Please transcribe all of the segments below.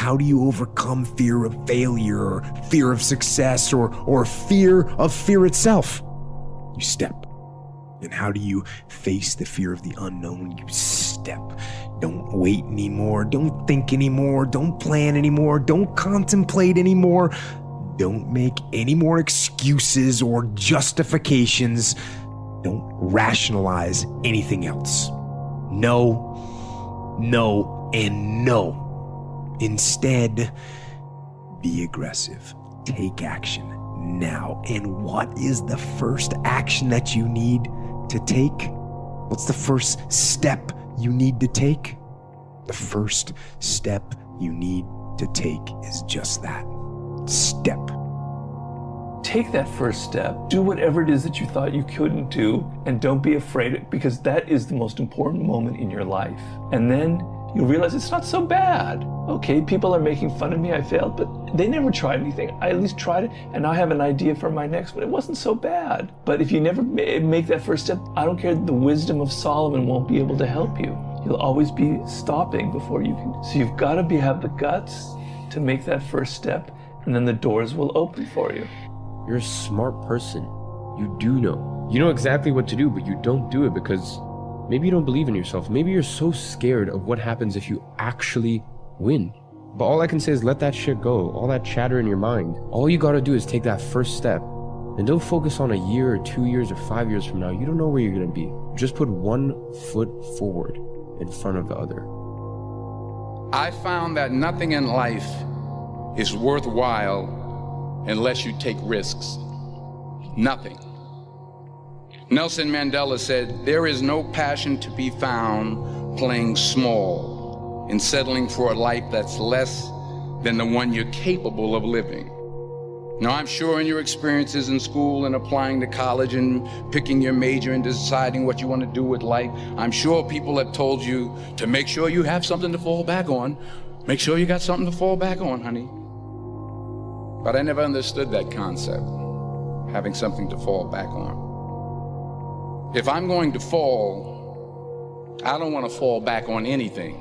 how do you overcome fear of failure or fear of success or fear of fear itself? You step. And how do you face the fear of the unknown? You step. Don't wait anymore. Don't think anymore. Don't plan anymore. Don't contemplate anymore. Don't make any more excuses or justifications. Don't rationalize anything else. No, no, and no. Instead, be aggressive. Take action now. And what is the first action that you need to take? What's the first step you need to take? The first step you need to take is just that. Step. Take that first step. Do whatever it is that you thought you couldn't do, and don't be afraid, because that is the most important moment in your life. And then you'll realize it's not so bad. Okay, people are making fun of me, I failed, but they never tried anything. I at least tried it, and now I have an idea for my next one. It wasn't so bad. But if you never make that first step, I don't care, the wisdom of Solomon won't be able to help you. You'll always be stopping before you can. So you've got to have the guts to make that first step, and then the doors will open for you. You're a smart person. You do know. You know exactly what to do, but you don't do it because maybe you don't believe in yourself. Maybe you're so scared of what happens if you actually win. But all I can say is let that shit go. All that chatter in your mind. All you gotta do is take that first step. And don't focus on a year or 2 years or 5 years from now. You don't know where you're gonna be. Just put one foot forward in front of the other. I found that nothing in life is worthwhile unless you take risks. Nothing. Nelson Mandela said, "There is no passion to be found playing small and settling for a life that's less than the one you're capable of living." Now, I'm sure in your experiences in school and applying to college and picking your major and deciding what you want to do with life, I'm sure people have told you to make sure you have something to fall back on. Make sure you got something to fall back on, honey. But I never understood that concept, having something to fall back on. If I'm going to fall, I don't want to fall back on anything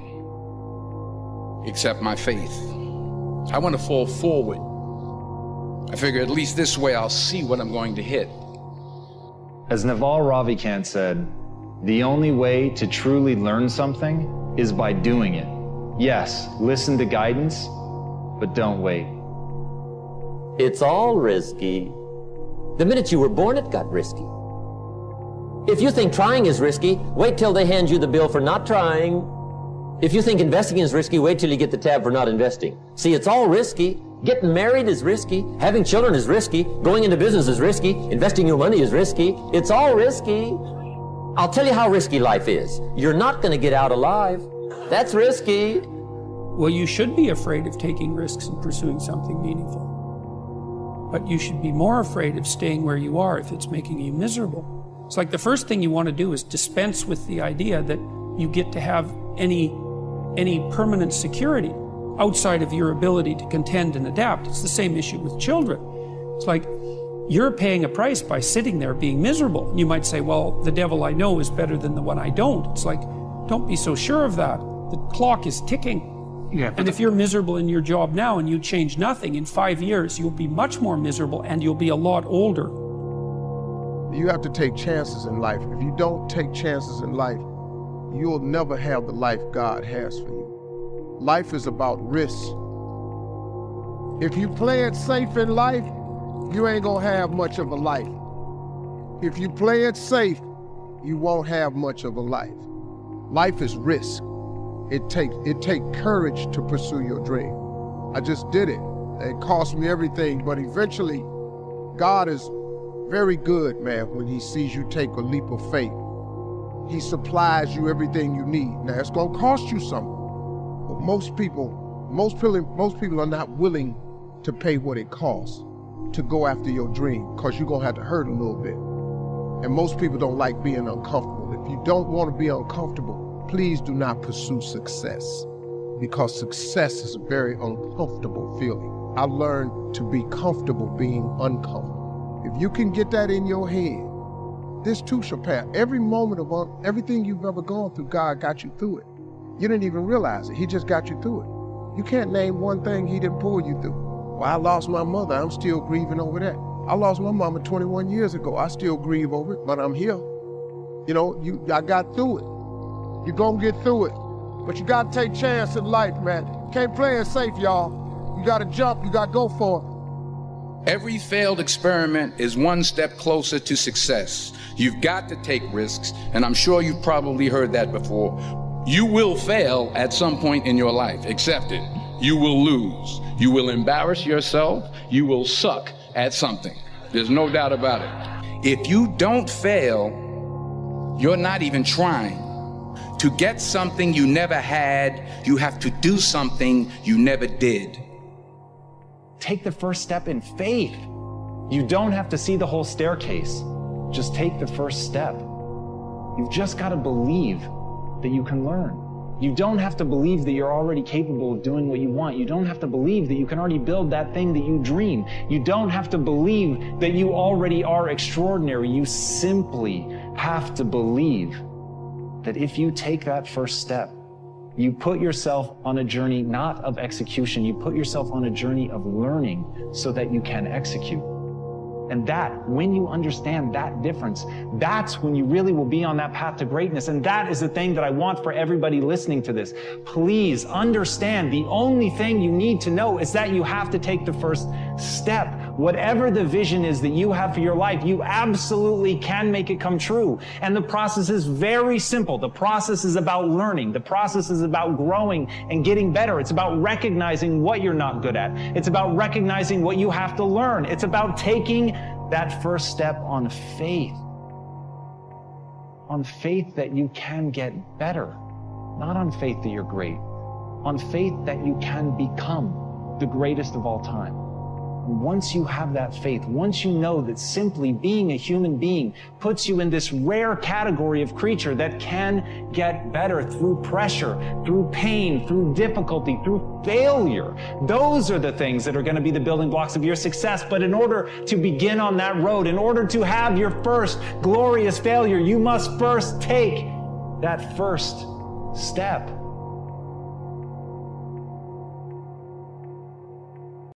except my faith. I want to fall forward. I figure at least this way I'll see what I'm going to hit. As Naval Ravikant said, the only way to truly learn something is by doing it. Yes, listen to guidance, but don't wait. It's all risky. The minute you were born, it got risky. If you think trying is risky, wait till they hand you the bill for not trying. If you think investing is risky, wait till you get the tab for not investing. See, it's all risky. Getting married is risky. Having children is risky. Going into business is risky. Investing your money is risky. It's all risky. I'll tell you how risky life is. You're not going to get out alive. That's risky. Well, you should be afraid of taking risks and pursuing something meaningful. But you should be more afraid of staying where you are if it's making you miserable. It's like the first thing you want to do is dispense with the idea that you get to have any permanent security outside of your ability to contend and adapt. It's the same issue with children. It's like you're paying a price by sitting there being miserable. You might say, well, the devil I know is better than the one I don't. It's like, don't be so sure of that. The clock is ticking. Yeah, and if you're miserable in your job now and you change nothing, in 5 years, you'll be much more miserable and you'll be a lot older. You have to take chances in life. If you don't take chances in life, you'll never have the life God has for you. Life is about risk. If you play it safe in life, you ain't gonna have much of a life. If you play it safe, you won't have much of a life. Life is risk. It takes courage to pursue your dream. I just did it. It cost me everything, but eventually, God is very good, man, when he sees you take a leap of faith. He supplies you everything you need. Now, it's gonna cost you something. But most people are not willing to pay what it costs to go after your dream, because you're gonna have to hurt a little bit. And most people don't like being uncomfortable. If you don't want to be uncomfortable, please do not pursue success, because success is a very uncomfortable feeling. I learned to be comfortable being uncomfortable. If you can get that in your head, this too shall pass. Every moment of everything you've ever gone through, God got you through it. You didn't even realize it. He just got you through it. You can't name one thing he didn't pull you through. Well, I lost my mother. I'm still grieving over that. I lost my mama 21 years ago. I still grieve over it, but I'm here. You know, I got through it. You're gonna get through it. But you gotta take chance in life, man. Can't play it safe, y'all. You gotta jump, you gotta go for it. Every failed experiment is one step closer to success. You've got to take risks, and I'm sure you've probably heard that before. You will fail at some point in your life. Accept it. You will lose. You will embarrass yourself. You will suck at something. There's no doubt about it. If you don't fail, you're not even trying. To get something you never had, you have to do something you never did. Take the first step in faith. You don't have to see the whole staircase. Just take the first step. You've just got to believe that you can learn. You don't have to believe that you're already capable of doing what you want. You don't have to believe that you can already build that thing that you dream. You don't have to believe that you already are extraordinary. You simply have to believe that if you take that first step, you put yourself on a journey not of execution, you put yourself on a journey of learning so that you can execute. And that, when you understand that difference, that's when you really will be on that path to greatness. And that is the thing that I want for everybody listening to this. Please understand, the only thing you need to know is that you have to take the first step. Whatever the vision is that you have for your life, you absolutely can make it come true. And the process is very simple. The process is about learning. The process is about growing and getting better. It's about recognizing what you're not good at. It's about recognizing what you have to learn. It's about taking that first step on faith. On faith that you can get better. Not on faith that you're great. On faith that you can become the greatest of all time. Once you have that faith, once you know that simply being a human being puts you in this rare category of creature that can get better through pressure, through pain, through difficulty, through failure. Those are the things that are going to be the building blocks of your success. But in order to begin on that road, in order to have your first glorious failure, you must first take that first step.